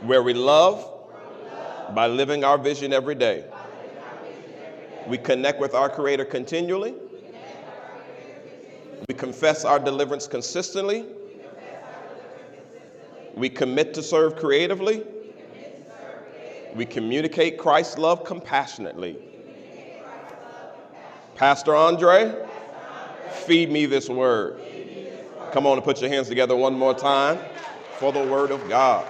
where we love by living our vision every day. We connect with our Creator continually. We confess our deliverance consistently. We commit to serve creatively. We communicate Christ's love compassionately. Pastor Andre, feed me this word. Come on and put your hands together one more time for the word of God.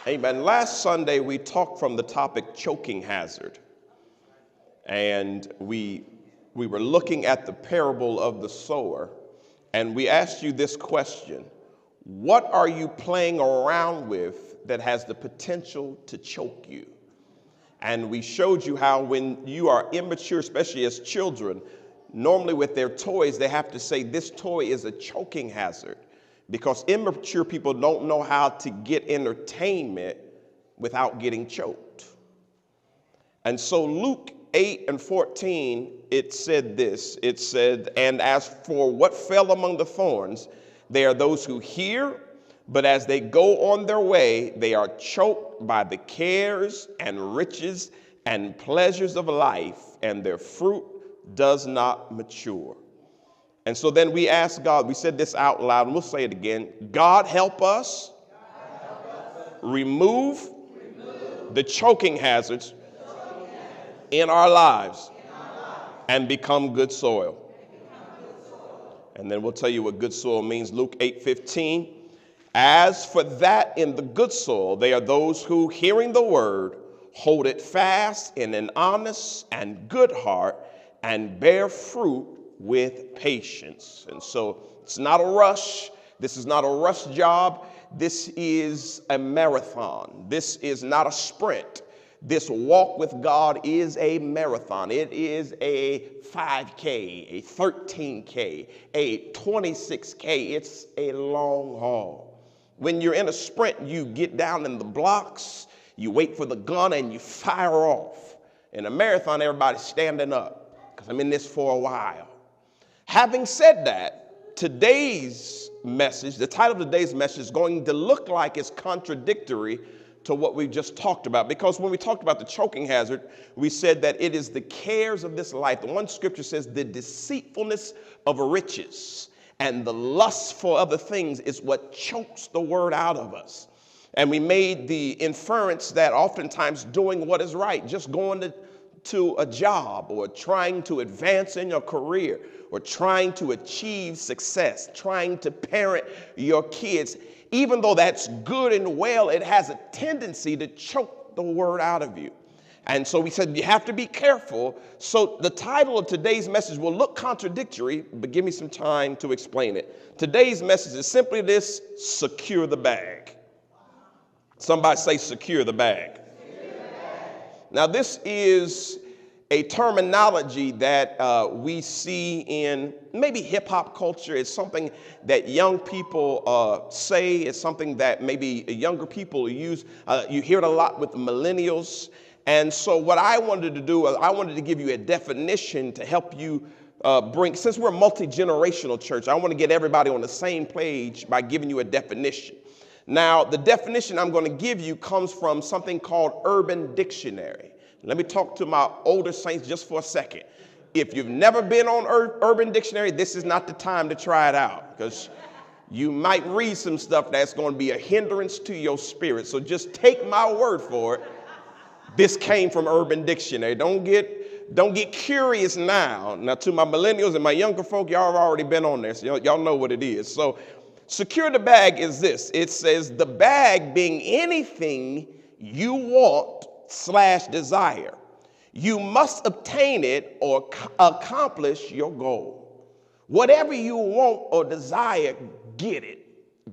Amen. Last Sunday, we talked from the topic choking hazard. And we were looking at the parable of the sower. And we asked you this question: what are you playing around with that has the potential to choke you? And we showed you how when you are immature, especially as children, normally with their toys, they have to say this toy is a choking hazard, because immature people don't know how to get entertainment without getting choked. And so Luke 8:14, it said this. It said, "And as for what fell among the thorns, they are those who hear, but as they go on their way, they are choked by the cares and riches and pleasures of life, and their fruit does not mature." And so then we asked God, we said this out loud, and we'll say it again: God help us, remove the choking hazards in our lives and become good soil. And then we'll tell you what good soil means. Luke 8:15. "As for that in the good soil, they are those who, hearing the word, hold it fast in an honest and good heart and bear fruit with patience." And so it's not a rush. This is not a rush job. This is a marathon. This is not a sprint. This walk with God is a marathon. It is a 5K, a 13K, a 26K. It's a long haul. When you're in a sprint, you get down in the blocks, you wait for the gun, and you fire off. In a marathon, everybody's standing up, because I'm in this for a while. Having said that, today's message, the title of today's message, is going to look like it's contradictory to what we just talked about. Because when we talked about the choking hazard, we said that it is the cares of this life. The one scripture says the deceitfulness of riches and the lust for other things is what chokes the word out of us. And we made the inference that oftentimes doing what is right, just going to a job, or trying to advance in your career, or trying to achieve success, trying to parent your kids, even though that's good and well, it has a tendency to choke the word out of you. And so we said you have to be careful. So the title of today's message will look contradictory, but give me some time to explain it. Today's message is simply this: secure the bag. Somebody say, secure the bag. Now, this is a terminology that we see in maybe hip hop culture. It's something that young people say. It's something that maybe younger people use. You hear it a lot with the millennials. And so what I wanted to do, I wanted to give you a definition to help you since we're a multi-generational church, I want to get everybody on the same page by giving you a definition. Now, the definition I'm going to give you comes from something called Urban Dictionary. Let me talk to my older saints just for a second. If you've never been on Urban Dictionary, this is not the time to try it out, because you might read some stuff that's going to be a hindrance to your spirit. So just take my word for it. This came from Urban Dictionary. Don't get curious now. Now, to my millennials and my younger folk, y'all have already been on there, so y'all know what it is. So secure the bag is this. It says the bag being anything you want / desire. You must obtain it or accomplish your goal. Whatever you want or desire, get it,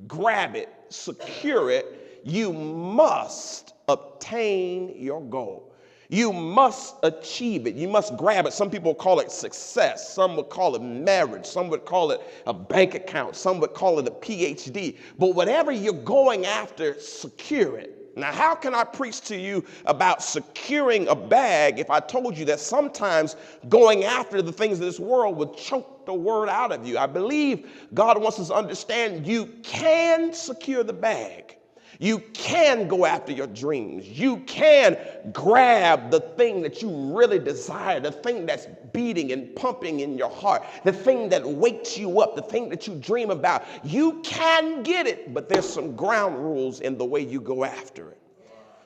grab it, secure it. You must obtain your goal. You must achieve it. You must grab it. Some people call it success. Some would call it marriage. Some would call it a bank account. Some would call it a PhD. But whatever you're going after, secure it. Now, how can I preach to you about securing a bag if I told you that sometimes going after the things of this world would choke the word out of you. I believe God wants us to understand you can secure the bag. You can go after your dreams. You can grab the thing that you really desire, the thing that's beating and pumping in your heart, the thing that wakes you up, the thing that you dream about. You can get it, but there's some ground rules in the way you go after it.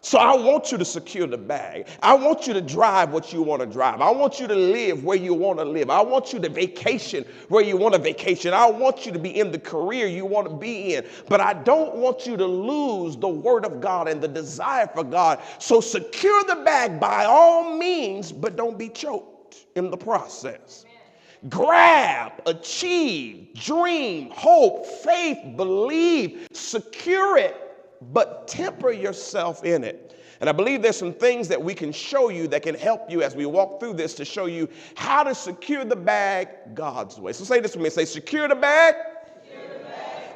So I want you to secure the bag. I want you to drive what you want to drive. I want you to live where you want to live. I want you to vacation where you want to vacation. I want you to be in the career you want to be in. But I don't want you to lose the word of God and the desire for God. So secure the bag by all means, but don't be choked in the process. Grab, achieve, dream, hope, faith, believe, secure it, but temper yourself in it. And I believe there's some things that we can show you that can help you as we walk through this to show you how to secure the bag God's way. So say this with me. Say, secure the bag,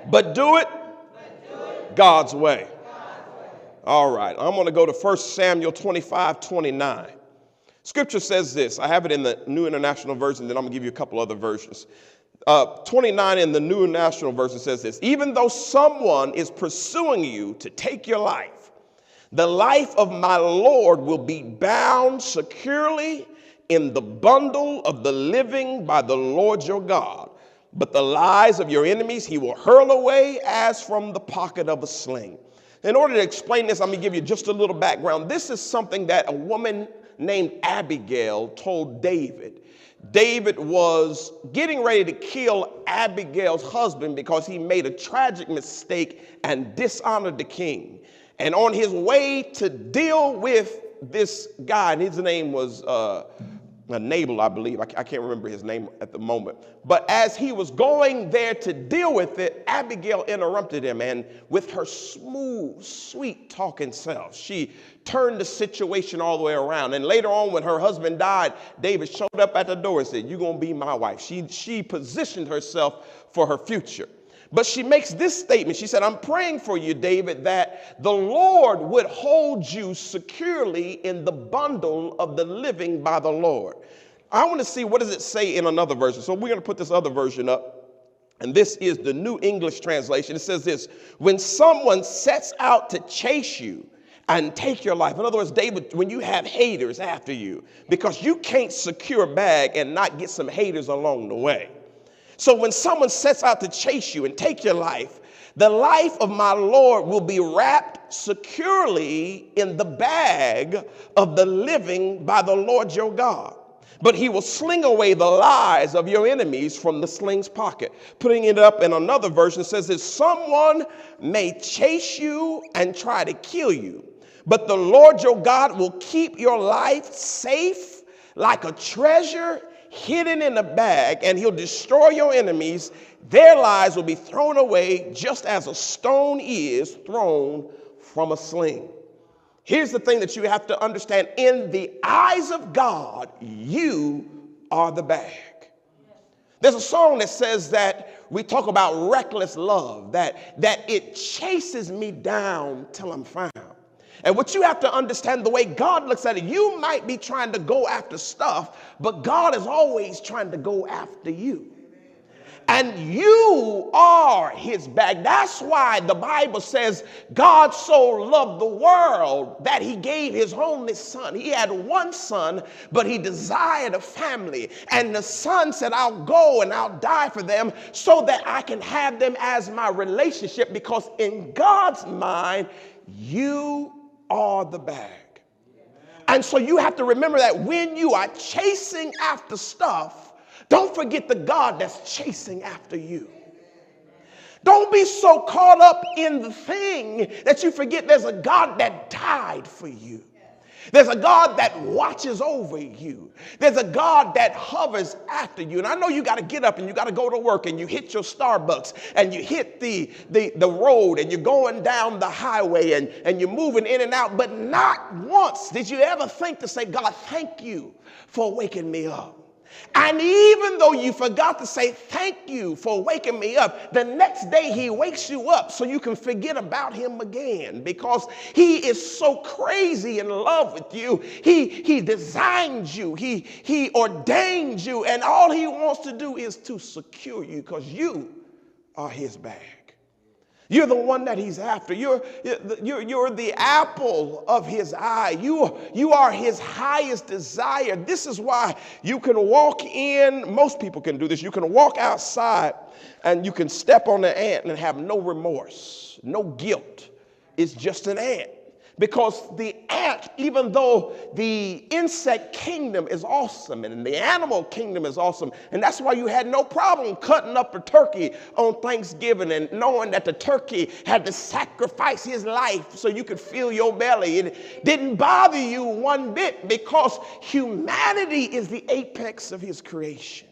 but do it God's way. All right. I'm going to go to 1 Samuel 25:29. Scripture says this. I have it in the New International Version, then I'm going to give you a couple other versions. 29 in the New International Version says this: even though someone is pursuing you to take your life, the life of my Lord will be bound securely in the bundle of the living by the Lord your God. But the lies of your enemies he will hurl away as from the pocket of a sling. In order to explain this, I'm going to give you just a little background. This is something that a woman named Abigail told David. David was getting ready to kill Abigail's husband because he made a tragic mistake and dishonored the king. And on his way to deal with this guy, and his name was Nabal, I believe. I can't remember his name at the moment. But as he was going there to deal with it, Abigail interrupted him. And with her smooth, sweet talking self, she turned the situation all the way around. And later on, when her husband died, David showed up at the door and said, "You're going to be my wife." She positioned herself for her future. But she makes this statement. She said, "I'm praying for you, David, that the Lord would hold you securely in the bundle of the living by the Lord." I want to see, what does it say in another version? So we're going to put this other version up. And this is the New English Translation. It says this: when someone sets out to chase you and take your life. In other words, David, when you have haters after you, because you can't secure a bag and not get some haters along the way. So when someone sets out to chase you and take your life, the life of my Lord will be wrapped securely in the bag of the living by the Lord your God. But he will sling away the lies of your enemies from the sling's pocket. Putting it up in another version, says that someone may chase you and try to kill you, but the Lord your God will keep your life safe like a treasure hidden in a bag, and he'll destroy your enemies. Their lives will be thrown away just as a stone is thrown from a sling. Here's the thing that you have to understand. In the eyes of God, you are the bag. There's a song that says that we talk about reckless love, that it chases me down till I'm found. And what you have to understand, the way God looks at it, you might be trying to go after stuff, but God is always trying to go after you. And you are his bag. That's why the Bible says God so loved the world that he gave his only son. He had one son, but he desired a family. And the son said, "I'll go and I'll die for them so that I can have them as my relationship," because in God's mind, you are the bag. And so you have to remember that when you are chasing after stuff, don't forget the God that's chasing after you. Don't be so caught up in the thing that you forget there's a God that died for you. There's a God that watches over you. There's a God that hovers after you. And I know you got to get up and you got to go to work and you hit your Starbucks and you hit the road and you're going down the highway and you're moving in and out. But not once did you ever think to say, "God, thank you for waking me up. And even though you forgot to say thank you for waking me up, the next day he wakes you up so you can forget about him again, because he is so crazy in love with you. He designed you. He ordained you. And all he wants to do is to secure you, because you are his bag. You're the one that he's after. You're the apple of his eye. You are his highest desire. This is why you can walk in, most people can do this. You can walk outside and you can step on an ant and have no remorse, no guilt. It's just an ant. Because the ant, even though the insect kingdom is awesome and the animal kingdom is awesome, and that's why you had no problem cutting up a turkey on Thanksgiving and knowing that the turkey had to sacrifice his life so you could fill your belly. It didn't bother you one bit, because humanity is the apex of his creation.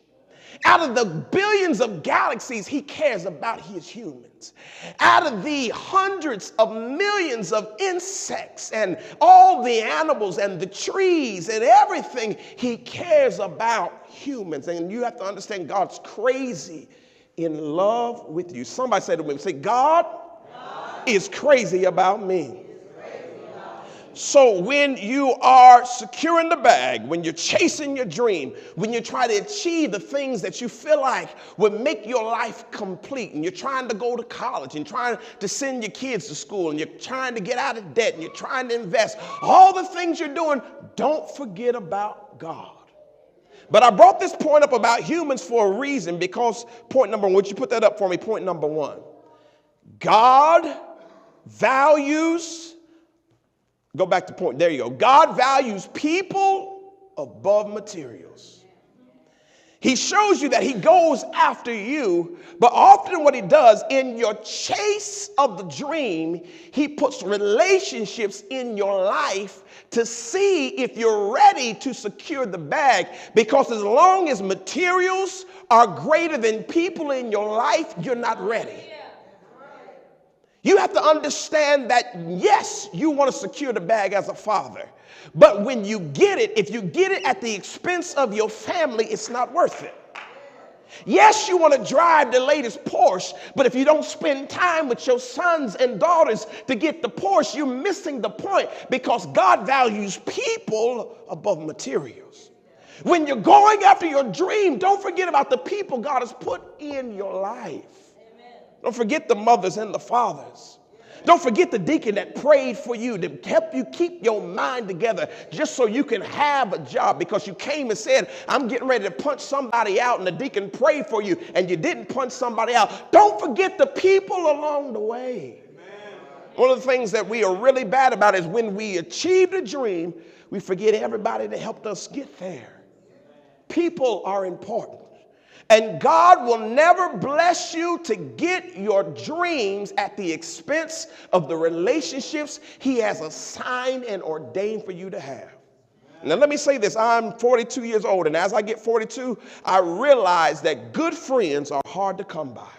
Out of the billions of galaxies, he cares about his humans. Out of the hundreds of millions of insects and all the animals and the trees and everything, he cares about humans. And you have to understand, God's crazy in love with you. Somebody say to me, say, God is crazy about me. So when you are securing the bag, when you're chasing your dream, when you're trying to achieve the things that you feel like would make your life complete, and you're trying to go to college and trying to send your kids to school, and you're trying to get out of debt, and you're trying to invest, all the things you're doing, don't forget about God. But I brought this point up about humans for a reason, because point number one, would you put that up for me? Point number one, God values, go back to point, there you go. God values people above materials. He shows you that he goes after you, but often what he does in your chase of the dream, he puts relationships in your life to see if you're ready to secure the bag. Because as long as materials are greater than people in your life, you're not ready. You have to understand that, yes, you want to secure the bag as a father. But when you get it, if you get it at the expense of your family, it's not worth it. Yes, you want to drive the latest Porsche, but if you don't spend time with your sons and daughters to get the Porsche, you're missing the point, because God values people above materials. When you're going after your dream, don't forget about the people God has put in your life. Don't forget the mothers and the fathers. Don't forget the deacon that prayed for you to help you keep your mind together just so you can have a job, because you came and said, I'm getting ready to punch somebody out, and the deacon prayed for you and you didn't punch somebody out. Don't forget the people along the way. Amen. One of the things that we are really bad about is when we achieve a dream, we forget everybody that helped us get there. People are important. And God will never bless you to get your dreams at the expense of the relationships he has assigned and ordained for you to have. Now, let me say this. I'm 42 years old, and as I get 42, I realize that good friends are hard to come by.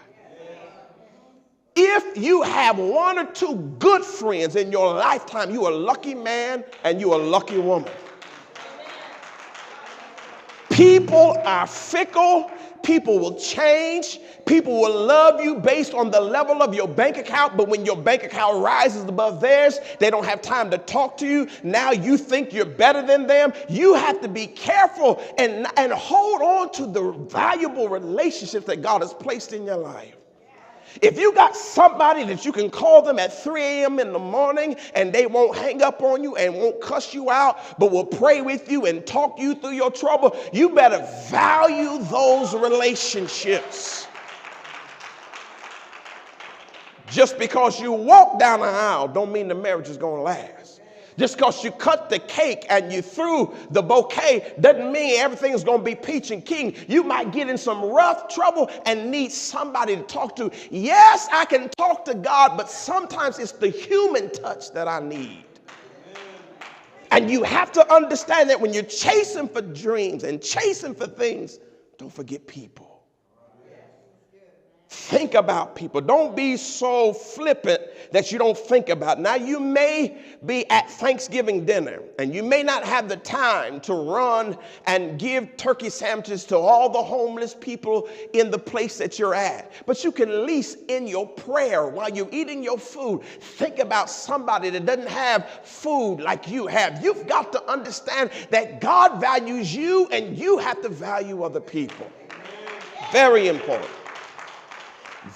If you have one or two good friends in your lifetime, you're a lucky man and you're a lucky woman. People are fickle. People will change. People will love you based on the level of your bank account. But when your bank account rises above theirs, they don't have time to talk to you. Now you think you're better than them. You have to be careful and hold on to the valuable relationships that God has placed in your life. If you got somebody that you can call them at 3 a.m. in the morning and they won't hang up on you and won't cuss you out, but will pray with you and talk you through your trouble, you better value those relationships. Just because you walk down the aisle don't mean the marriage is going to last. Just because you cut the cake and you threw the bouquet doesn't mean everything's going to be peach and king. You might get in some rough trouble and need somebody to talk to. Yes, I can talk to God, but sometimes it's the human touch that I need. And you have to understand that when you're chasing for dreams and chasing for things, don't forget people. Think about people. Don't be so flippant that you don't think about it. Now, you may be at Thanksgiving dinner and you may not have the time to run and give turkey sandwiches to all the homeless people in the place that you're at. But you can at least in your prayer while you're eating your food, think about somebody that doesn't have food like you have. You've got to understand that God values you and you have to value other people. Very important.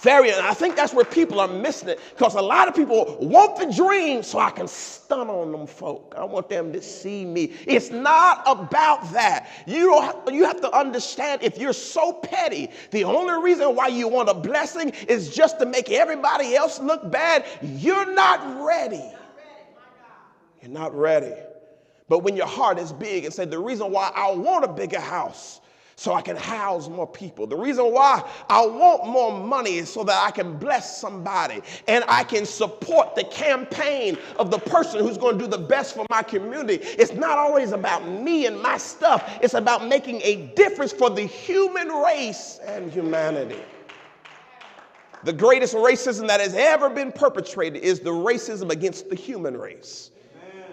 And I think that's where people are missing it, because a lot of people want the dream so I can stun on them folk. I want them to see me. It's not about that. You have to understand, if you're so petty, the only reason why you want a blessing is just to make everybody else look bad. You're not ready. You're not ready. But when your heart is big and say, the reason why I want a bigger house so I can house more people. The reason why I want more money is so that I can bless somebody and I can support the campaign of the person who's going to do the best for my community. It's not always about me and my stuff. It's about making a difference for the human race and humanity. The greatest racism that has ever been perpetrated is the racism against the human race.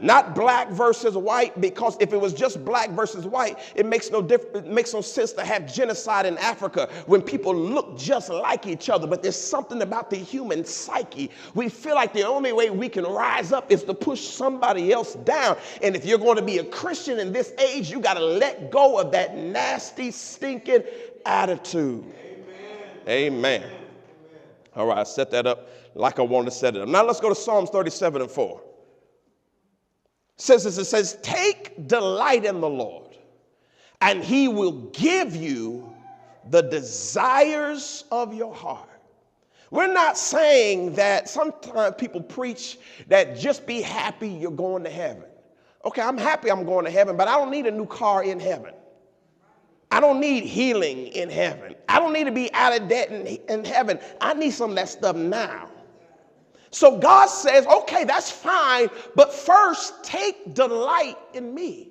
Not black versus white, because if it was just black versus white, it makes no difference. It makes no sense to have genocide in Africa when people look just like each other. But there's something about the human psyche. We feel like the only way we can rise up is to push somebody else down. And if you're going to be a Christian in this age, you got to let go of that nasty, stinking attitude. Amen. Amen. All right, I set that up like I want to set it up. Now let's go to Psalms 37:4. It says, take delight in the Lord, and he will give you the desires of your heart. We're not saying that sometimes people preach that just be happy you're going to heaven. Okay, I'm happy I'm going to heaven, but I don't need a new car in heaven. I don't need healing in heaven. I don't need to be out of debt in heaven. I need some of that stuff now. So God says, okay, that's fine, but first take delight in me,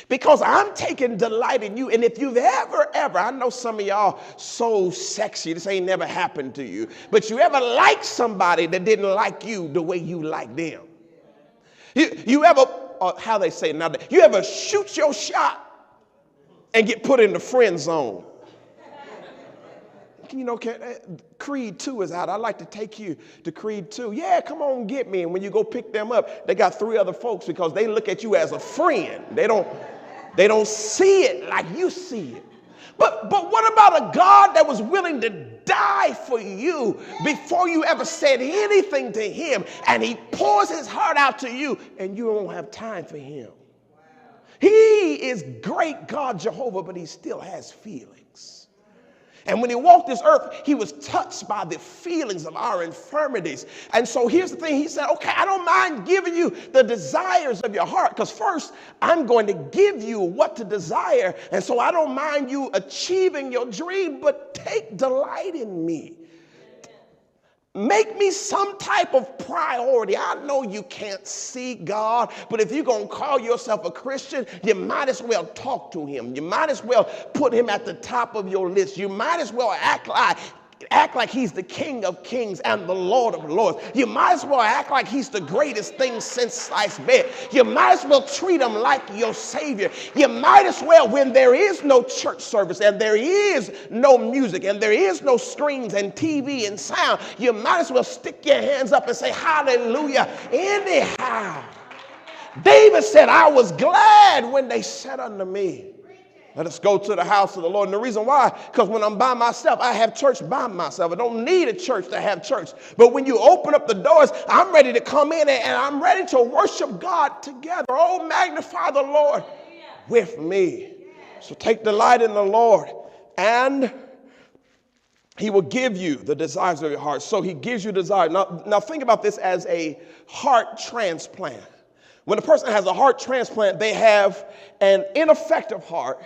because I'm taking delight in you. And if you've ever, I know some of y'all so sexy, this ain't never happened to you, but you ever liked somebody that didn't like you the way you like them? You ever, how they say now, you ever shoot your shot and get put in the friend zone? You know, Creed 2 is out. I'd like to take you to Creed 2. Yeah, come on, get me. And when you go pick them up, they got 3 other folks because they look at you as a friend. They don't see it like you see it. But what about a God that was willing to die for you before you ever said anything to him, and he pours his heart out to you and you don't have time for him? He is great God Jehovah, but he still has feelings. And when he walked this earth, he was touched by the feelings of our infirmities. And so here's the thing. He said, okay, I don't mind giving you the desires of your heart, because first I'm going to give you what to desire. And so I don't mind you achieving your dream, but take delight in me. Make me some type of priority. I know you can't see God, but if you're going to call yourself a Christian, you might as well talk to him. You might as well put him at the top of your list. You might as well act like he's the King of Kings and the Lord of Lords. You might as well act like he's the greatest thing since sliced bread. You might as well treat him like your Savior. You might as well, when there is no church service and there is no music and there is no screens and TV and sound, you might as well stick your hands up and say hallelujah anyhow. David said, I was glad when they said unto me, let us go to the house of the Lord. And the reason why, because when I'm by myself, I have church by myself. I don't need a church to have church. But when you open up the doors, I'm ready to come in and I'm ready to worship God together. Oh, magnify the Lord with me. So take delight in the Lord, and he will give you the desires of your heart. So he gives you desire. Now think about this as a heart transplant. When a person has a heart transplant, they have an ineffective heart,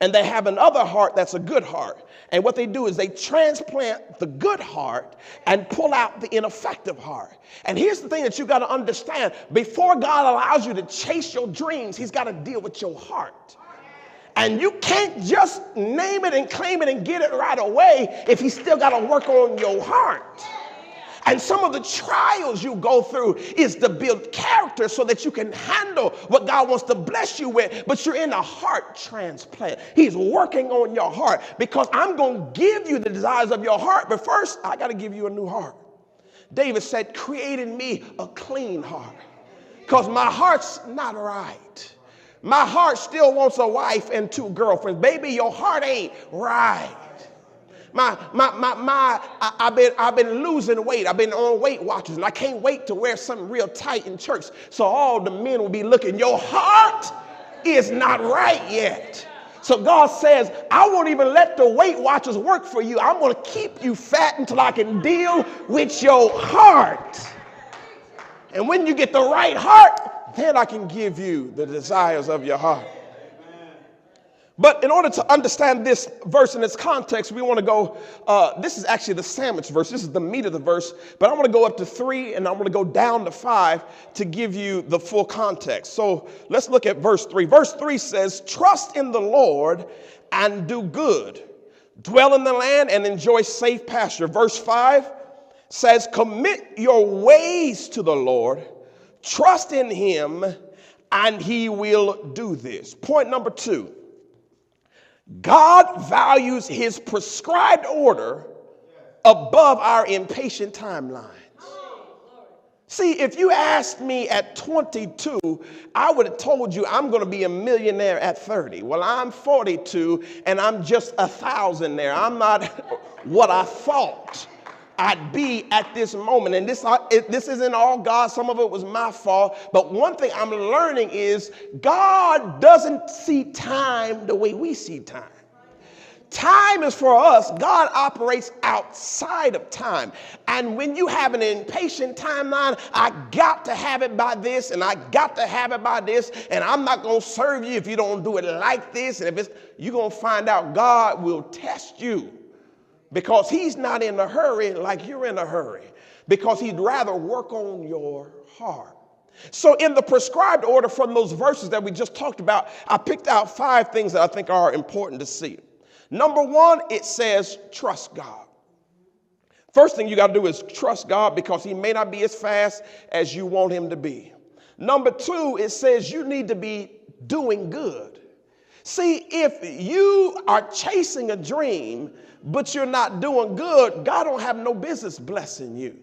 and they have another heart that's a good heart. And what they do is they transplant the good heart and pull out the ineffective heart. And here's the thing that you got to understand. Before God allows you to chase your dreams, he's got to deal with your heart. And you can't just name it and claim it and get it right away if he's still got to work on your heart. And some of the trials you go through is to build character so that you can handle what God wants to bless you with. But you're in a heart transplant. He's working on your heart because I'm going to give you the desires of your heart. But first, I got to give you a new heart. David said, create in me a clean heart because my heart's not right. My heart still wants a wife and 2 girlfriends. Baby, your heart ain't right. I've been losing weight. I've been on Weight Watchers, and I can't wait to wear something real tight in church so all the men will be looking. Your heart is not right yet. So God says, I won't even let the Weight Watchers work for you. I'm going to keep you fat until I can deal with your heart. And when you get the right heart, then I can give you the desires of your heart. But in order to understand this verse in its context, we want to go, this is actually the sandwich verse. This is the meat of the verse. But I want to go up to 3 and I want to go down to 5 to give you the full context. So let's look at verse 3. Verse 3 says, trust in the Lord and do good. Dwell in the land and enjoy safe pasture. Verse 5 says, commit your ways to the Lord. Trust in him and he will do this. Point number 2. God values his prescribed order above our impatient timelines. See, if you asked me at 22, I would have told you I'm going to be a millionaire at 30. Well, I'm 42 and I'm just 1,000 there. I'm not what I thought I'd be at this moment. And this isn't all God. Some of it was my fault. But one thing I'm learning is God doesn't see time the way we see time. Time is for us. God operates outside of time. And when you have an impatient timeline, I got to have it by this and I got to have it by this. And I'm not going to serve you if you don't do it like this. And if you're going to find out God will test you. Because he's not in a hurry like you're in a hurry. Because he'd rather work on your heart. So in the prescribed order from those verses that we just talked about, I picked out 5 things that I think are important to see. Number 1, it says trust God. First thing you got to do is trust God because he may not be as fast as you want him to be. Number 2, it says you need to be doing good. See, if you are chasing a dream, but you're not doing good, God don't have no business blessing you.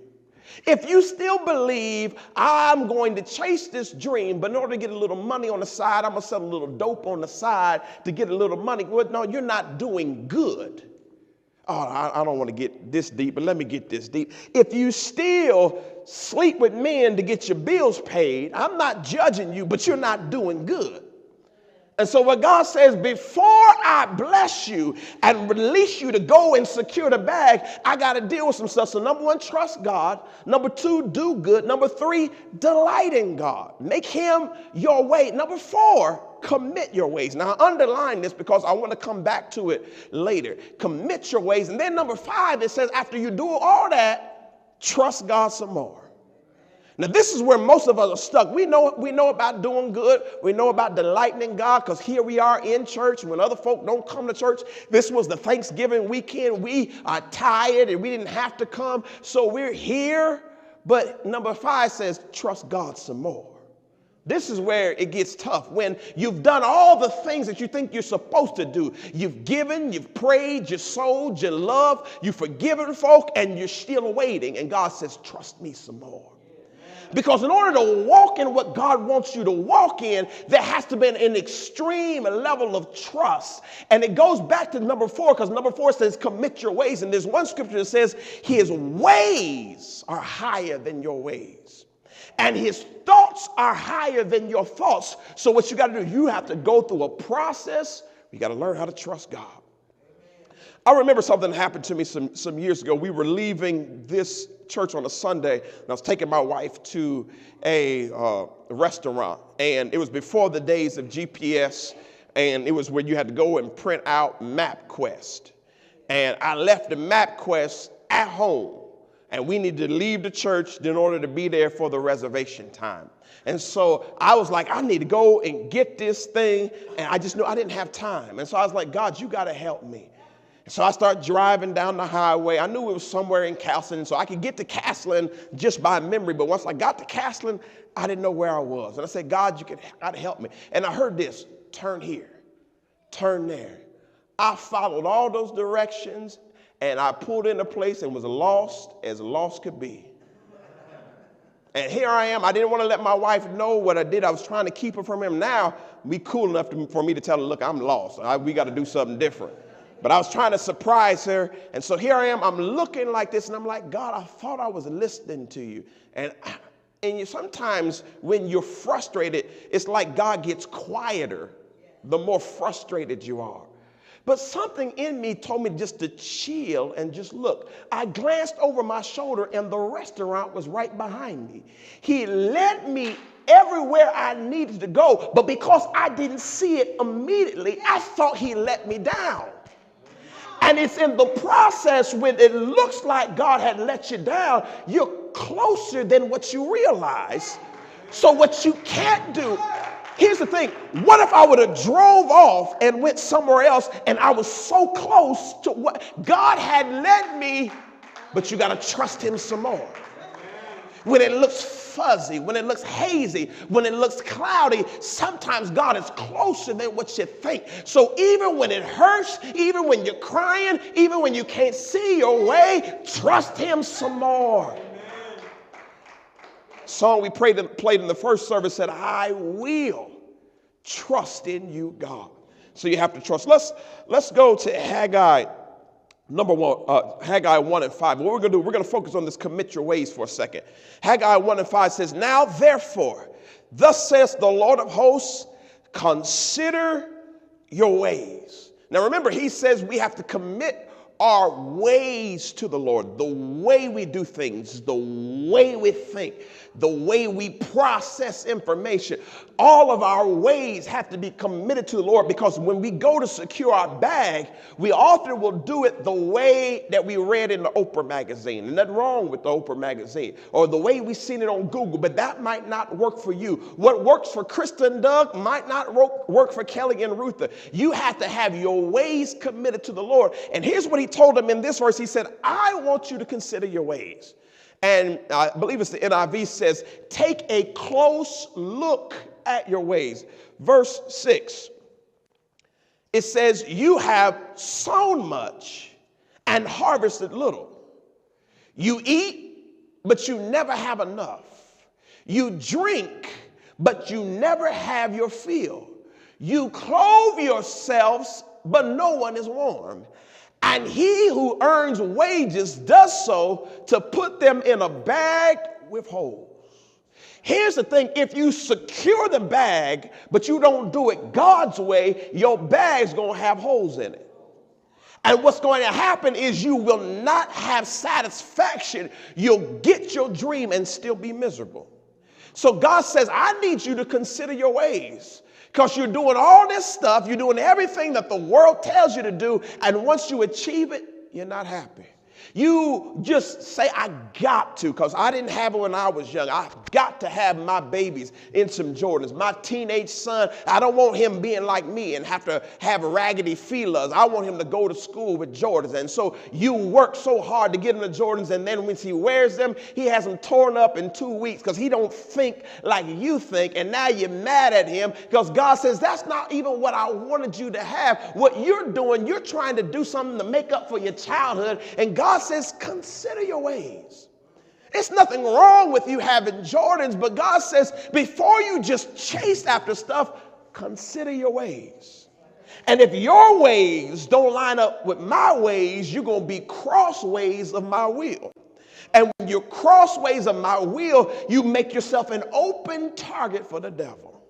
If you still believe I'm going to chase this dream, but in order to get a little money on the side, I'm going to sell a little dope on the side to get a little money. Well, no, you're not doing good. Oh, I don't want to get this deep, but let me get this deep. If you still sleep with men to get your bills paid, I'm not judging you, but you're not doing good. And so what God says, before I bless you and release you to go and secure the bag, I got to deal with some stuff. So number 1, trust God. Number 2, do good. Number 3, delight in God. Make him your way. Number 4, commit your ways. Now, I underline this because I want to come back to it later. Commit your ways. And then number 5, it says after you do all that, trust God some more. Now, this is where most of us are stuck. We know about doing good. We know about delighting in God because here we are in church. When other folk don't come to church, this was the Thanksgiving weekend. We are tired and we didn't have to come. So we're here. But number 5 says, trust God some more. This is where it gets tough. When you've done all the things that you think you're supposed to do. You've given, you've prayed, you sold, you loved, you've forgiven folk, and you're still waiting. And God says, trust me some more. Because in order to walk in what God wants you to walk in, there has to be an extreme level of trust. And it goes back to number 4, because number 4 says commit your ways. And there's one scripture that says his ways are higher than your ways. And his thoughts are higher than your thoughts. So what you got to do, you have to go through a process. You got to learn how to trust God. I remember something that happened to me some years ago. We were leaving this church on a Sunday, and I was taking my wife to a restaurant. And it was before the days of GPS, and it was where you had to go and print out MapQuest. And I left the MapQuest at home. And we need to leave the church in order to be there for the reservation time. And so I was like, I need to go and get this thing. And I just knew I didn't have time. And so I was like, God, you got to help me. So I started driving down the highway. I knew it was somewhere in Castleton, so I could get to Castleton just by memory. But once I got to Castleton, I didn't know where I was. And I said, God, you got to help me. And I heard this, turn here, turn there. I followed all those directions, and I pulled into place and was lost as lost could be. And here I am. I didn't want to let my wife know what I did. I was trying to keep her from him. Now, be cool enough for me to tell her, look, I'm lost. We got to do something different. But I was trying to surprise her. And so here I am. I'm looking like this. And I'm like, God, I thought I was listening to you. And sometimes when you're frustrated, it's like God gets quieter the more frustrated you are. But something in me told me just to chill and just look. I glanced over my shoulder and the restaurant was right behind me. He led me everywhere I needed to go, but because I didn't see it immediately, I thought he let me down. And it's in the process when it looks like God had let you down, you're closer than what you realize. So what you can't do, here's the thing. What if I would have drove off and went somewhere else and I was so close to what God had led me, but you got to trust him some more. When it looks fuzzy, when it looks hazy, when it looks cloudy, sometimes God is closer than what you think. So even when it hurts, even when you're crying, even when you can't see your way, trust him some more. Song we played in the first service said, I will trust in you, God. So you have to trust. Let's go to Haggai, number 1, Haggai 1 and 5. What we're going to do, we're going to focus on this commit your ways for a second. Haggai 1 and 5 says, now therefore, thus says the Lord of hosts, consider your ways. Now remember, he says we have to commit our ways to the Lord, the way we do things, the way we think, the way we process information. All of our ways have to be committed to the Lord, because when we go to secure our bag, we often will do it the way that we read in the Oprah magazine. And nothing wrong with the Oprah magazine, or the way we've seen it on Google, but that might not work for you. What works for Krista and Doug might not work for Kelly and Rutha. You have to have your ways committed to the Lord. And here's what he told them in this verse. He said, I want you to consider your ways. And I believe it's the NIV says, take a close look at your ways. Verse 6, it says, you have sown much and harvested little. You eat, but you never have enough. You drink, but you never have your fill. You clothe yourselves, but no one is warm. And he who earns wages does so to put them in a bag with holes. Here's the thing. If you secure the bag, but you don't do it God's way, your bag's going to have holes in it. And what's going to happen is you will not have satisfaction. You'll get your dream and still be miserable. So God says, I need you to consider your ways. Because you're doing all this stuff, you're doing everything that the world tells you to do, and once you achieve it, you're not happy. You just say, I got to, because I didn't have it when I was young. I've got to have my babies in some Jordans. My teenage son, I don't want him being like me and have to have raggedy feelers. I want him to go to school with Jordans. And so you work so hard to get him the Jordans, and then when he wears them, he has them torn up in 2 weeks because he don't think like you think. And now you're mad at him because God says, that's not even what I wanted you to have. What you're doing, you're trying to do something to make up for your childhood. And God says, consider your ways. There's nothing wrong with you having Jordans, but God says, before you just chase after stuff, consider your ways. And if your ways don't line up with my ways, you're going to be crossways of my will. And when you're crossways of my will, you make yourself an open target for the devil.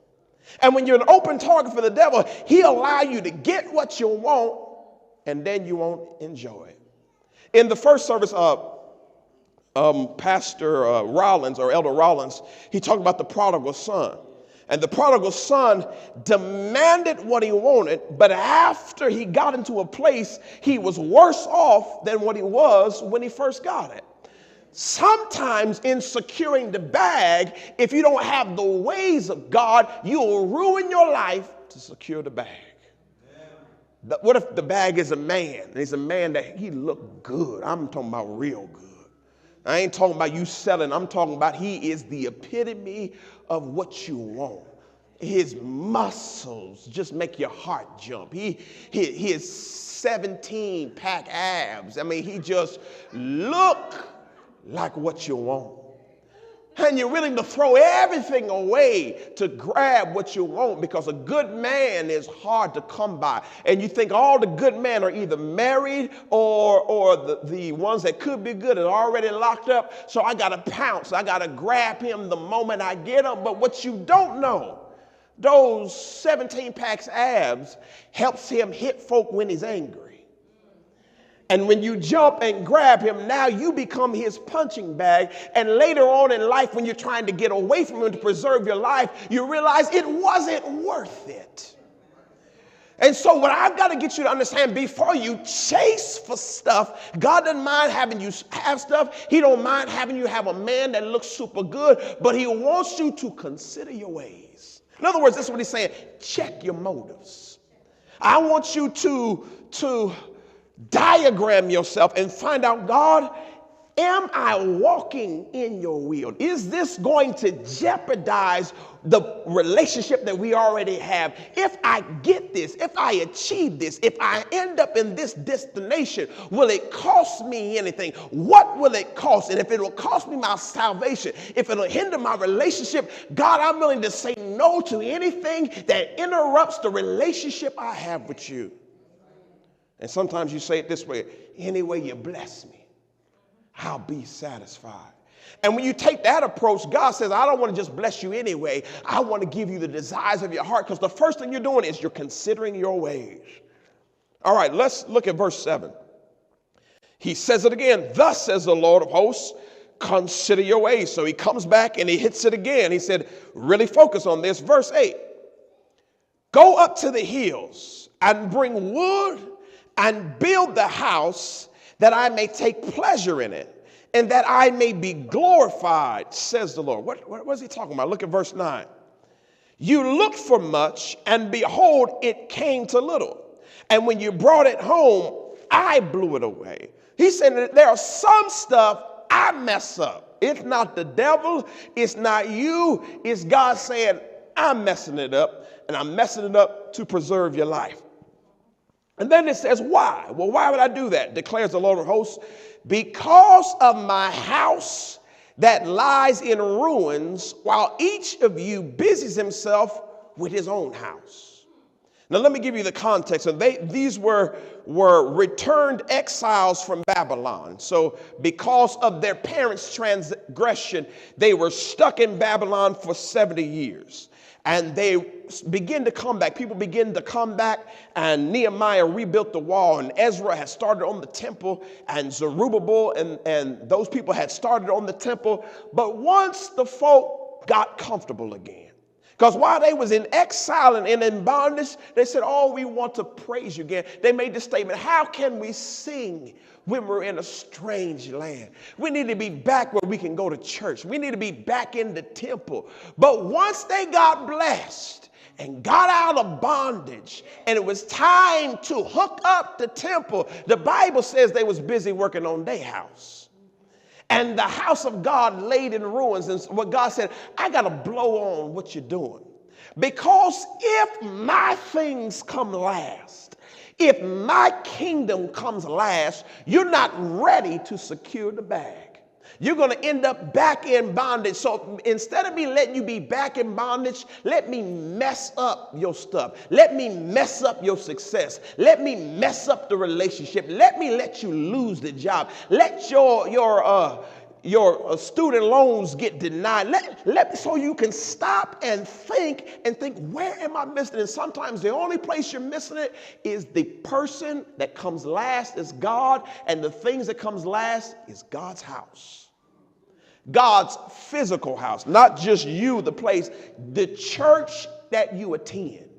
And when you're an open target for the devil, he'll allow you to get what you want, and then you won't enjoy it. In the first service, Pastor Rollins, or Elder Rollins, he talked about the prodigal son. And the prodigal son demanded what he wanted, but after he got into a place, he was worse off than what he was when he first got it. Sometimes in securing the bag, if you don't have the ways of God, you'll ruin your life to secure the bag. What if the bag is a man? And he's a man that he look good. I'm talking about real good. I ain't talking about you selling. I'm talking about he is the epitome of what you want. His muscles just make your heart jump. His 17-pack abs. I mean, he just look like what you want. And you're willing to throw everything away to grab what you want, because a good man is hard to come by. And you think all the good men are either married or the ones that could be good are already locked up. So I got to pounce. I got to grab him the moment I get him. But what you don't know, those 17 packs abs helps him hit folk when he's angry. And when you jump and grab him, now you become his punching bag. And later on in life, when you're trying to get away from him to preserve your life, you realize it wasn't worth it. And so what I've got to get you to understand, before you chase for stuff, God doesn't mind having you have stuff. He don't mind having you have a man that looks super good, but he wants you to consider your ways. In other words, this is what he's saying. Check your motives. I want you to diagram yourself and find out, God, am I walking in your will? Is this going to jeopardize the relationship that we already have? If I get this, if I achieve this, if I end up in this destination, will it cost me anything? What will it cost? And if it will cost me my salvation, if it'll hinder my relationship, God, I'm willing to say no to anything that interrupts the relationship I have with you. And sometimes you say it this way: any way you bless me, I'll be satisfied. And when you take that approach, God says, I don't want to just bless you anyway. I want to give you the desires of your heart, because the first thing you're doing is you're considering your ways. All right, let's look at verse 7. He says it again. Thus says the Lord of hosts, consider your ways. So he comes back and he hits it again. He said, really focus on this. Verse 8. Go up to the hills and bring wood and build the house, that I may take pleasure in it, and that I may be glorified, says the Lord. What is he talking about? Look at verse 9. You looked for much, and behold, it came to little. And when you brought it home, I blew it away. He said that there are some stuff I mess up. It's not the devil. It's not you. It's God saying, I'm messing it up, and I'm messing it up to preserve your life. And then it says, why? Well, why would I do that? Declares the Lord of hosts. Because of my house that lies in ruins, while each of you busies himself with his own house. Now, let me give you the context. And these were returned exiles from Babylon. So because of their parents' transgression, they were stuck in Babylon for 70 years. And they begin to come back. People begin to come back, and Nehemiah rebuilt the wall, and Ezra had started on the temple, and Zerubbabel and those people had started on the temple. But once the folk got comfortable again, because while they was in exile and in bondage, they said, oh, we want to praise you again. They made the statement, how can we sing when we're in a strange land? We need to be back where we can go to church. We need to be back in the temple. But once they got blessed and got out of bondage, and it was time to hook up the temple, the Bible says they was busy working on their house. And the house of God laid in ruins. And what God said, I got to blow on what you're doing. Because if my things come last, if my kingdom comes last, you're not ready to secure the bag. You're going to end up back in bondage. So instead of me letting you be back in bondage, let me mess up your stuff. Let me mess up your success. Let me mess up the relationship. Let me let you lose the job. Let your student loans get denied. So you can stop and think, where am I missing it? And sometimes the only place you're missing it is the person that comes last is God, and the things that comes last is God's house. God's physical house, not just you, the place, the church that you attend.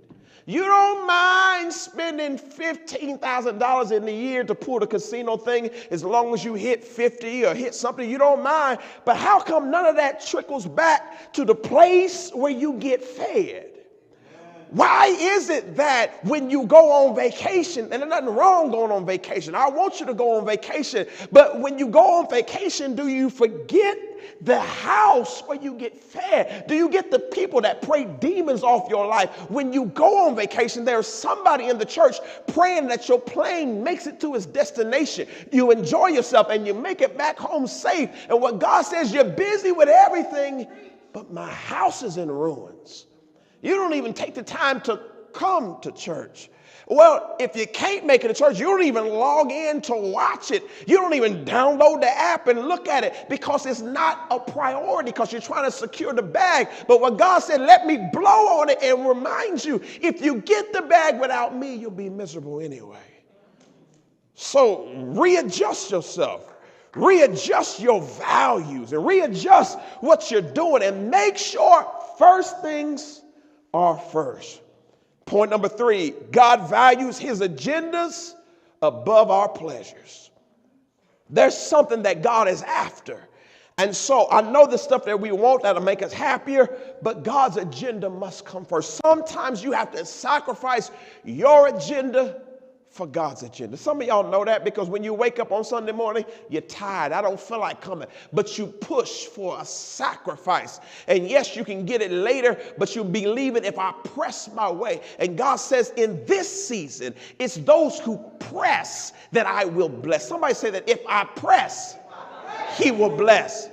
You don't mind spending $15,000 in a year to pull the casino thing as long as you hit 50 or hit something. You don't mind. But how come none of that trickles back to the place where you get fed? Why is it that when you go on vacation, and there's nothing wrong going on vacation, I want you to go on vacation, but when you go on vacation, do you forget the house where you get fed? Do you get the people that pray demons off your life? When you go on vacation, there's somebody in the church praying that your plane makes it to its destination. You enjoy yourself and you make it back home safe. And what God says, you're busy with everything, but my house is in ruins. You don't even take the time to come to church. Well, if you can't make it to church, you don't even log in to watch it. You don't even download the app and look at it because it's not a priority because you're trying to secure the bag. But what God said, let me blow on it and remind you, if you get the bag without me, you'll be miserable anyway. So readjust yourself. Readjust your values and readjust what you're doing and make sure first things are first. Point number 3, God values his agendas above our pleasures. There's something that God is after. And so I know the stuff that we want that'll make us happier, but God's agenda must come first. Sometimes you have to sacrifice your agenda for God's agenda. Some of y'all know that because when you wake up on Sunday morning, you're tired. I don't feel like coming. But you push for a sacrifice. And yes, you can get it later, but you'll believe it if I press my way. And God says in this season, it's those who press that I will bless. Somebody say that if I press, he will bless.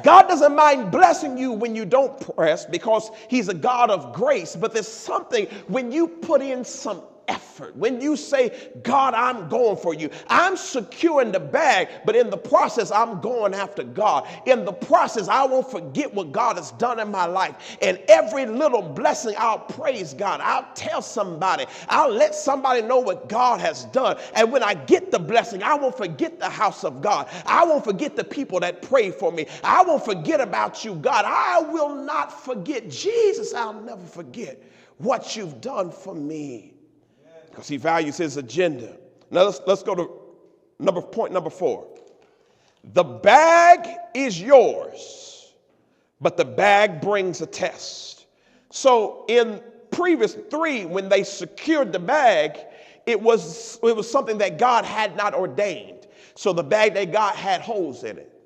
God doesn't mind blessing you when you don't press because he's a God of grace. But there's something when you put in some effort. When you say, God, I'm going for you. I'm securing the bag, but in the process, I'm going after God. In the process, I won't forget what God has done in my life. And every little blessing, I'll praise God. I'll tell somebody. I'll let somebody know what God has done. And when I get the blessing, I won't forget the house of God. I won't forget the people that pray for me. I won't forget about you, God. I will not forget. Jesus, I'll never forget what you've done for me. Because he values his agenda. Now let's go to point number 4. The bag is yours, but the bag brings a test. So in previous 3, when they secured the bag, it was something that God had not ordained. So the bag they got had holes in it.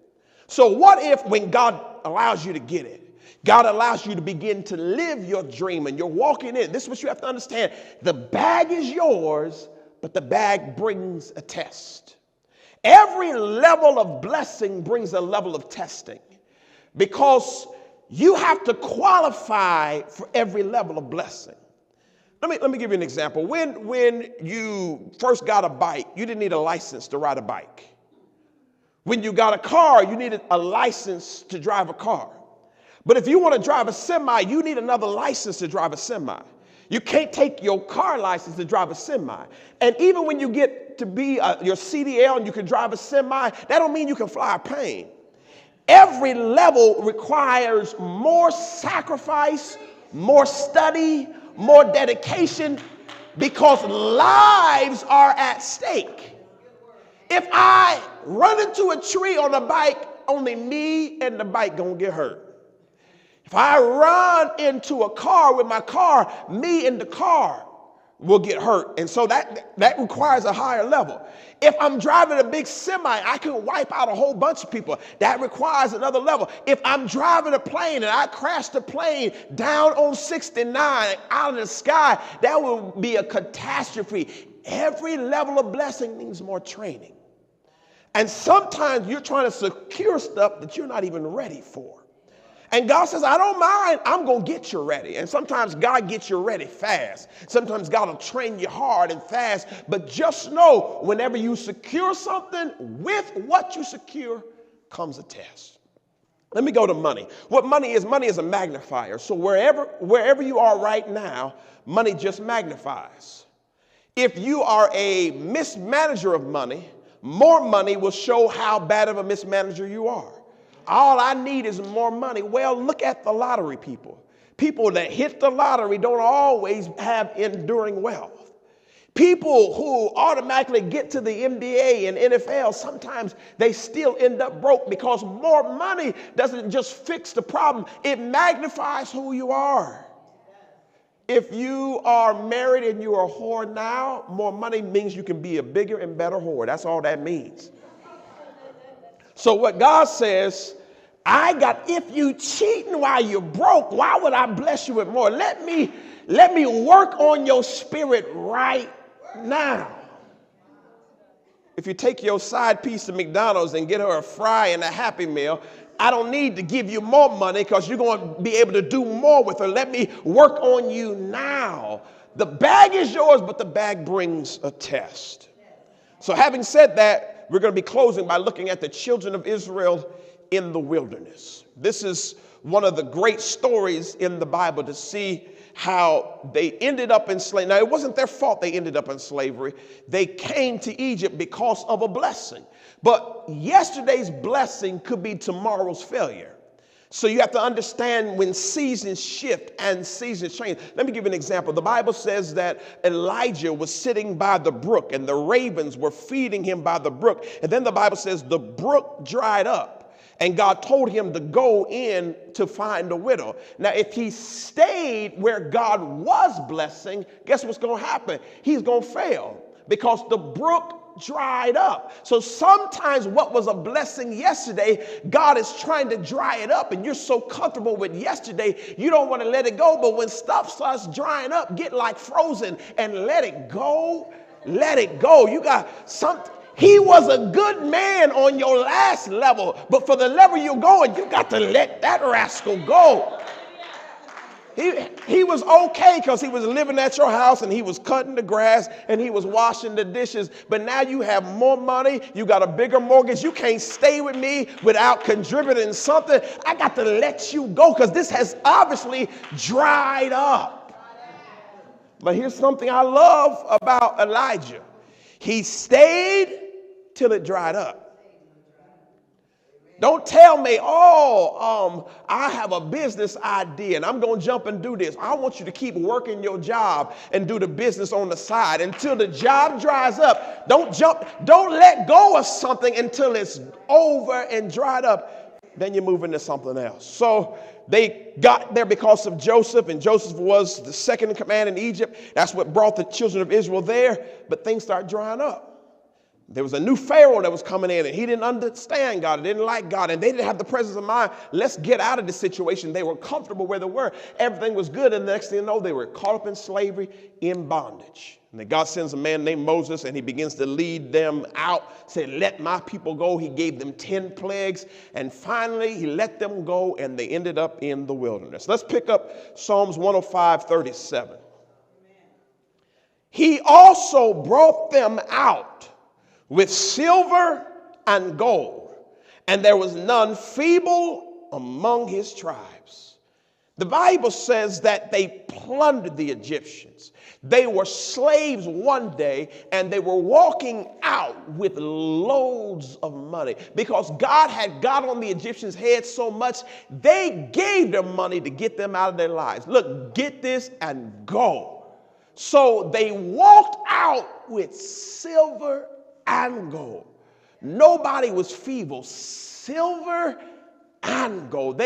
So what if when God allows you to get it, God allows you to begin to live your dream and you're walking in. This is what you have to understand. The bag is yours, but the bag brings a test. Every level of blessing brings a level of testing because you have to qualify for every level of blessing. Let me give you an example. When you first got a bike, you didn't need a license to ride a bike. When you got a car, you needed a license to drive a car. But if you want to drive a semi, you need another license to drive a semi. You can't take your car license to drive a semi. And even when you get to be your CDL and you can drive a semi, that don't mean you can fly a plane. Every level requires more sacrifice, more study, more dedication, because lives are at stake. If I run into a tree on a bike, only me and the bike gonna get hurt. If I run into a car with my car, me and the car will get hurt. And so that requires a higher level. If I'm driving a big semi, I can wipe out a whole bunch of people. That requires another level. If I'm driving a plane and I crash the plane down on 69 out of the sky, that will be a catastrophe. Every level of blessing needs more training. And sometimes you're trying to secure stuff that you're not even ready for. And God says, I don't mind. I'm going to get you ready. And sometimes God gets you ready fast. Sometimes God will train you hard and fast. But just know, whenever you secure something, with what you secure comes a test. Let me go to money. What money is a magnifier. So wherever you are right now, money just magnifies. If you are a mismanager of money, more money will show how bad of a mismanager you are. All I need is more money. Well, look at the lottery people. People that hit the lottery don't always have enduring wealth. People who automatically get to the NBA and NFL, sometimes they still end up broke because more money doesn't just fix the problem, it magnifies who you are. If you are married and you're a whore now, more money means you can be a bigger and better whore. That's all that means. So what God says, if you cheating while you're broke, why would I bless you with more? Let me work on your spirit right now. If you take your side piece to McDonald's and get her a fry and a Happy Meal, I don't need to give you more money because you're going to be able to do more with her. Let me work on you now. The bag is yours, but the bag brings a test. So having said that, we're going to be closing by looking at the children of Israel in the wilderness. This is one of the great stories in the Bible to see how they ended up in slavery. Now, it wasn't their fault they ended up in slavery. They came to Egypt because of a blessing. But yesterday's blessing could be tomorrow's failure. So you have to understand when seasons shift and seasons change. Let me give you an example. The Bible says that Elijah was sitting by the brook and the ravens were feeding him by the brook. And then the Bible says the brook dried up. And God told him to go in to find a widow. Now, if he stayed where God was blessing, guess what's going to happen? He's going to fail because the brook dried up. So sometimes what was a blessing yesterday, God is trying to dry it up. And you're so comfortable with yesterday, you don't want to let it go. But when stuff starts drying up, get like frozen and let it go. Let it go. You got something. He was a good man on your last level, but for the level you're going, you got to let that rascal go. He was okay because he was living at your house and he was cutting the grass and he was washing the dishes. But now you have more money. You got a bigger mortgage. You can't stay with me without contributing something. I got to let you go because this has obviously dried up. But here's something I love about Elijah. He stayed till it dried up. Don't tell me, I have a business idea and I'm going to jump and do this. I want you to keep working your job and do the business on the side until the job dries up. Don't let go of something until it's over and dried up. Then you move into something else. So they got there because of Joseph, and Joseph was the second in command in Egypt. That's what brought the children of Israel there. But things started drying up. There was a new Pharaoh that was coming in, and he didn't understand God, didn't like God, and they didn't have the presence of mind. Let's get out of this situation. They were comfortable where they were. Everything was good, and the next thing you know, they were caught up in slavery, in bondage. And then God sends a man named Moses, and he begins to lead them out, said, let my people go. He gave them 10 plagues, and finally he let them go, and they ended up in the wilderness. Let's pick up Psalms 105:37. He also brought them out with silver and gold, and there was none feeble among his tribes. The Bible says that they plundered the Egyptians. They were slaves one day, and they were walking out with loads of money because God had got on the Egyptians' heads so much, they gave them money to get them out of their lives. Look, get this and go. So they walked out with silver and gold. Nobody was feeble. Silver and gold.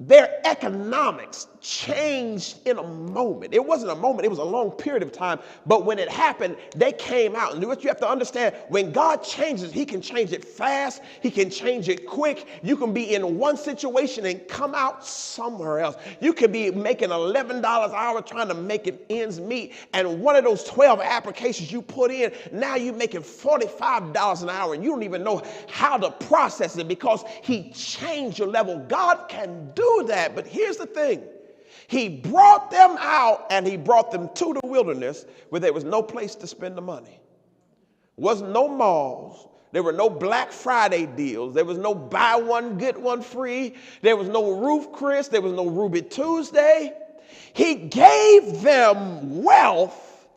Their economics changed in a moment. It wasn't a moment, it was a long period of time. But when it happened, they came out. And what you have to understand, when God changes, he can change it fast. He can change it quick. You can be in one situation and come out somewhere else. You could be making $11 an hour trying to make it ends meet. And one of those 12 applications you put in, now you're making $45 an hour. And you don't even know how to process it because he changed your level. God can do that. But here's the thing. He brought them out and he brought them to the wilderness where there was no place to spend the money. Wasn't no malls. There were no Black Friday deals. There was no buy one, get one free. There was no Roof Chris. There was no Ruby Tuesday. He gave them wealth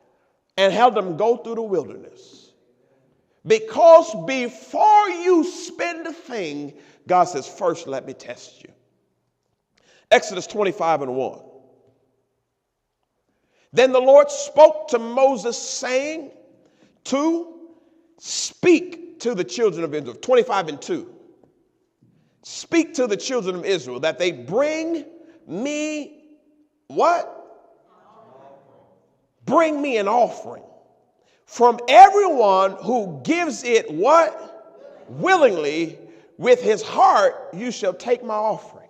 and held them go through the wilderness. Because before you spend a thing, God says, first, let me test you. Exodus 25:1. Then the Lord spoke to Moses, saying, to speak to the children of Israel. 25:2. Speak to the children of Israel that they bring me what? Bring me an offering. From everyone who gives it what? Willingly, with his heart you shall take my offering.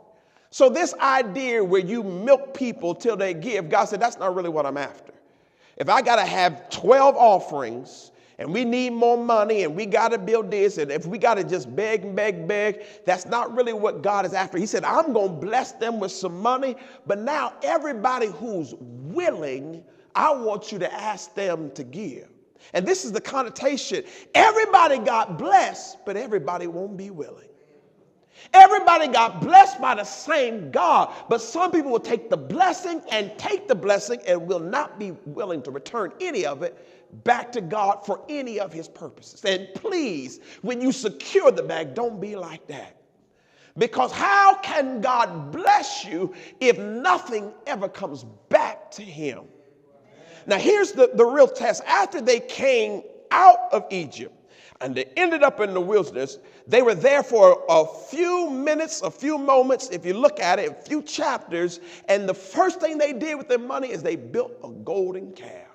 So this idea where you milk people till they give, God said, that's not really what I'm after. If I got to have 12 offerings and we need more money and we got to build this, and if we got to just beg and beg, beg, that's not really what God is after. He said, I'm going to bless them with some money, but now everybody who's willing, I want you to ask them to give. And this is the connotation. Everybody got blessed, but everybody won't be willing. Everybody got blessed by the same God, but some people will take the blessing and will not be willing to return any of it back to God for any of his purposes. And please, when you secure the bag, don't be like that. Because how can God bless you if nothing ever comes back to him? Now here's the real test. After they came out of Egypt and they ended up in the wilderness, they were there for a few minutes, a few moments, if you look at it, a few chapters, and the first thing they did with their money is they built a golden calf.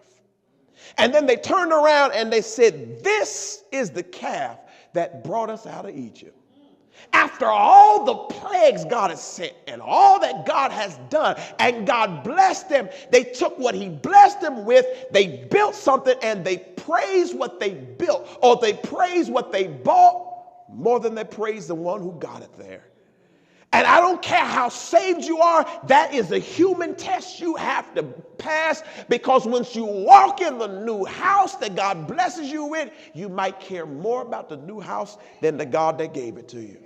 And then they turned around and they said, this is the calf that brought us out of Egypt. After all the plagues God has sent and all that God has done, and God blessed them, they took what he blessed them with, they built something, and they praised what they built, or they praised what they bought more than they praised the one who got it there. And I don't care how saved you are, that is a human test you have to pass, because once you walk in the new house that God blesses you with, you might care more about the new house than the God that gave it to you.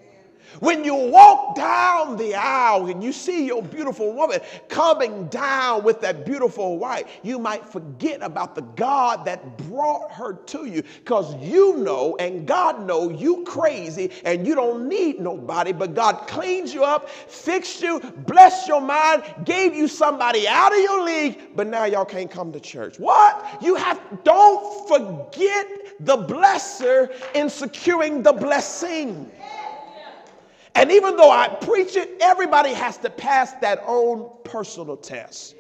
When you walk down the aisle and you see your beautiful woman coming down with that beautiful wife, you might forget about the God that brought her to you, because you know and God know you crazy and you don't need nobody, but God cleaned you up, fixed you, blessed your mind, gave you somebody out of your league, but now y'all can't come to church. What? Don't forget the blesser in securing the blessing. And even though I preach it, everybody has to pass that own personal test.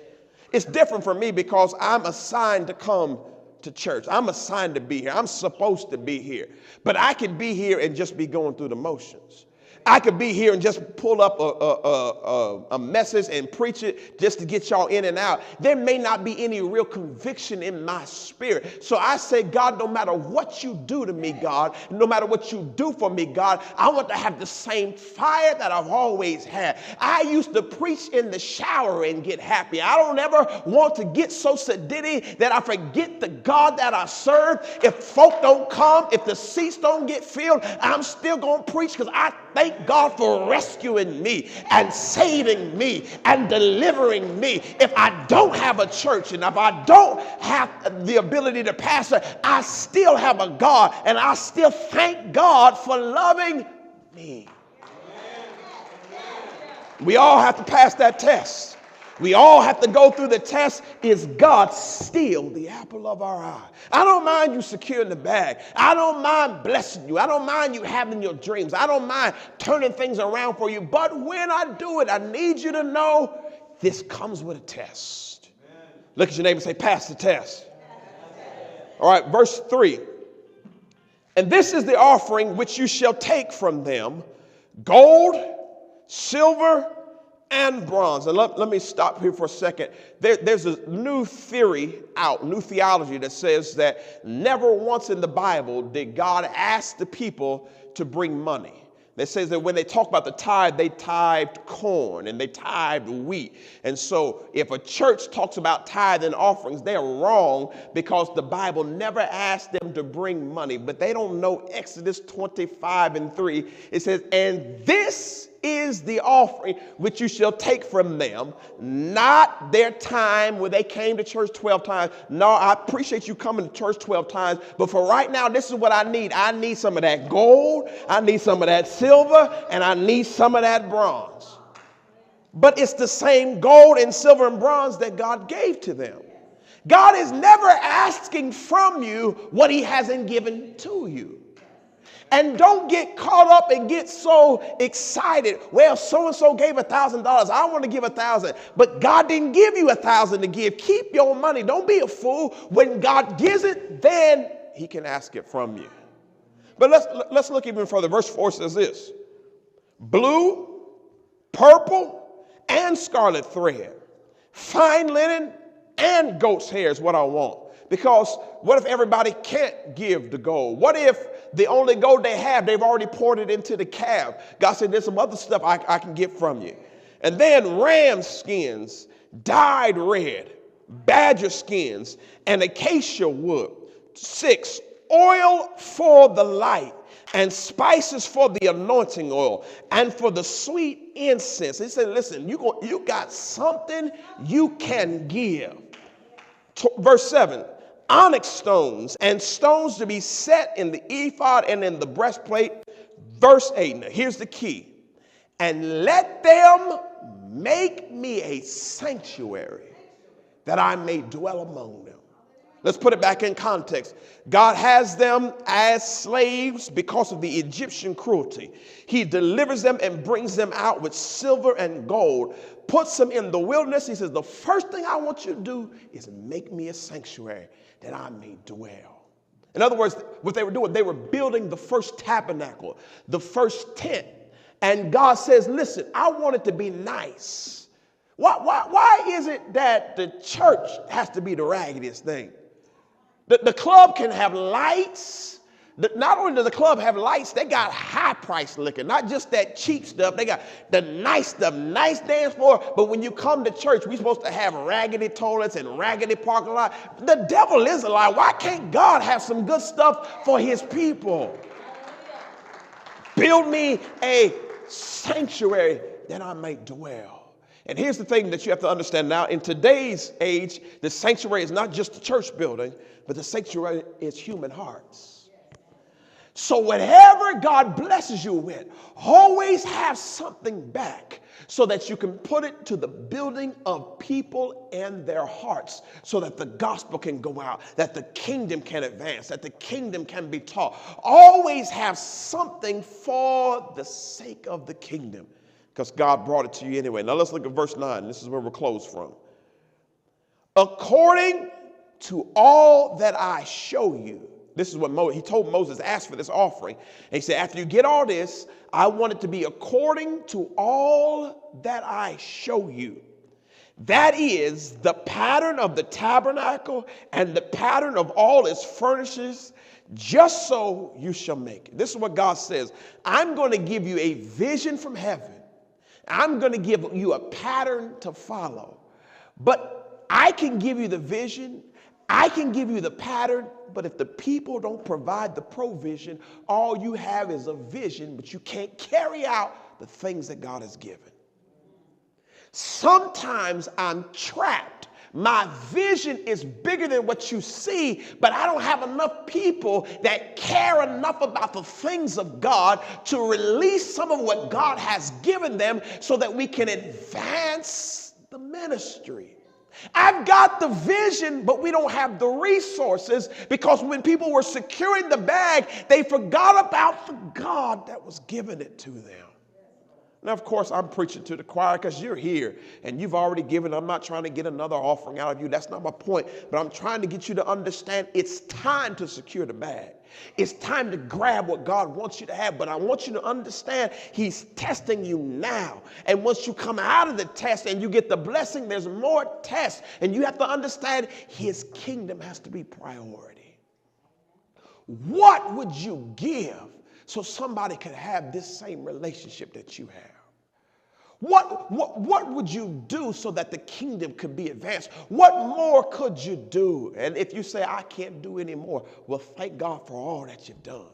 It's different for me because I'm assigned to come to church. I'm assigned to be here. I'm supposed to be here. But I could be here and just be going through the motions. I could be here and just pull up a message and preach it just to get y'all in and out. There may not be any real conviction in my spirit. So I say, God, no matter what you do to me, God, no matter what you do for me, God, I want to have the same fire that I've always had. I used to preach in the shower and get happy. I don't ever want to get so sedity that I forget the God that I serve. If folk don't come, if the seats don't get filled, I'm still going to preach, because I thank God for rescuing me and saving me and delivering me. If I don't have a church and if I don't have the ability to pastor, I still have a God, and I still thank God for loving me. We all have to pass that test. We all have to go through the test. Is God still the apple of our eye? I don't mind you securing the bag. I don't mind blessing you. I don't mind you having your dreams. I don't mind turning things around for you. But when I do it, I need you to know this comes with a test. Amen. Look at your neighbor and say, pass the test. All right, verse 3. And this is the offering which you shall take from them: gold, silver, and bronze. And let me stop here for a second. There's a new theory out, new theology that says that never once in the Bible did God ask the people to bring money. That says that when they talk about the tithe, they tithed corn and they tithed wheat. And so if a church talks about tithe and offerings, they're wrong, because the Bible never asked them to bring money. But they don't know Exodus 25:3. It says, and this is the offering which you shall take from them, not their time where they came to church 12 times. No, I appreciate you coming to church 12 times, but for right now, this is what I need. I need some of that gold, I need some of that silver, and I need some of that bronze. but it's the same gold and silver and bronze that God gave to them. God is never asking from you what he hasn't given to you. And don't get caught up and get so excited. Well, so-and-so gave $1,000. I want to give 1,000. But God didn't give you 1,000 to give. Keep your money. Don't be a fool. When God gives it, then he can ask it from you. But let's look even further. Verse 4 says this: blue, purple, and scarlet thread, fine linen, and goat's hair is what I want. Because what if everybody can't give the gold? What if the only gold they have, they've already poured it into the calf? God said, there's some other stuff I can get from you. And then ram skins, dyed red, badger skins, and acacia wood. 6, oil for the light, and spices for the anointing oil, and for the sweet incense. He said, listen, you got something you can give. Verse 7, onyx stones and stones to be set in the ephod and in the breastplate. Verse 8, now here's the key. And let them make me a sanctuary that I may dwell among them. Let's put it back in context. God has them as slaves because of the Egyptian cruelty. He delivers them and brings them out with silver and gold, puts them in the wilderness. He says, the first thing I want you to do is make me a sanctuary that I may dwell. In other words, what they were doing, they were building the first tabernacle, the first tent. And God says, listen, I want it to be nice. Why is it that the church has to be the raggediest thing? The club can have lights. Not only does the club have lights, they got high-priced liquor, not just that cheap stuff. They got the nice stuff, nice dance floor. But when you come to church, we're supposed to have raggedy toilets and raggedy parking lot. The devil is a lie. Why can't God have some good stuff for his people? Build me a sanctuary that I may dwell. And here's the thing that you have to understand now. In today's age, the sanctuary is not just a church building, but the sanctuary is human hearts. So whatever God blesses you with, always have something back so that you can put it to the building of people and their hearts so that the gospel can go out, that the kingdom can advance, that the kingdom can be taught. Always have something for the sake of the kingdom, because God brought it to you anyway. Now let's look at verse 9. This is where we're closed from. According to all that I show you. This is what he told Moses, ask for this offering. And he said, after you get all this, I want it to be according to all that I show you. That is the pattern of the tabernacle and the pattern of all its furnishings, just so you shall make it. This is what God says. I'm going to give you a vision from heaven. I'm going to give you a pattern to follow. But I can give you the vision. I can give you the pattern. But if the people don't provide the provision, all you have is a vision, but you can't carry out the things that God has given. Sometimes I'm trapped. My vision is bigger than what you see, but I don't have enough people that care enough about the things of God to release some of what God has given them so that we can advance the ministry. I've got the vision, but we don't have the resources, because when people were securing the bag, they forgot about the God that was giving it to them. Now, of course, I'm preaching to the choir because you're here and you've already given. I'm not trying to get another offering out of you. That's not my point. But I'm trying to get you to understand it's time to secure the bag. It's time to grab what God wants you to have. But I want you to understand he's testing you now. And once you come out of the test and you get the blessing, there's more tests. And you have to understand his kingdom has to be priority. What would you give so somebody could have this same relationship that you have? What would you do so that the kingdom could be advanced? What more could you do? And if you say, I can't do any more, well, thank God for all that you've done.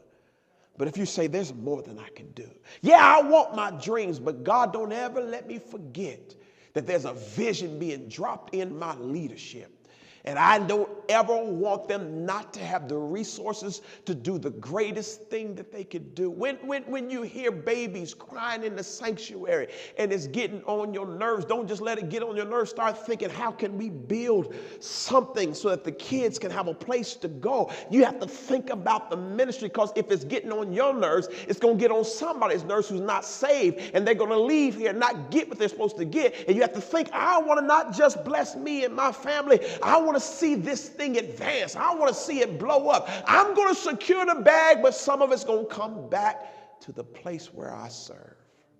But if you say, there's more than I can do. Yeah, I want my dreams, but God, don't ever let me forget that there's a vision being dropped in my leadership. And I don't ever want them not to have the resources to do the greatest thing that they could do. When you hear babies crying in the sanctuary and it's getting on your nerves, don't just let it get on your nerves. Start thinking, how can we build something so that the kids can have a place to go? You have to think about the ministry, because if it's getting on your nerves, it's going to get on somebody's nerves who's not saved, and they're going to leave here and not get what they're supposed to get. And you have to think, I want to not just bless me and my family. I want to see this thing advance. I want to see it blow up. I'm going to secure the bag, but some of it's going to come back to the place where I serve.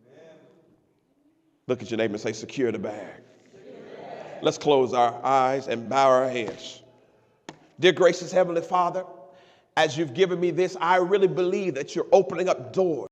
Amen. Look at your neighbor and say, secure the bag. Let's close our eyes and bow our heads. Dear gracious Heavenly Father, as you've given me this, I really believe that you're opening up doors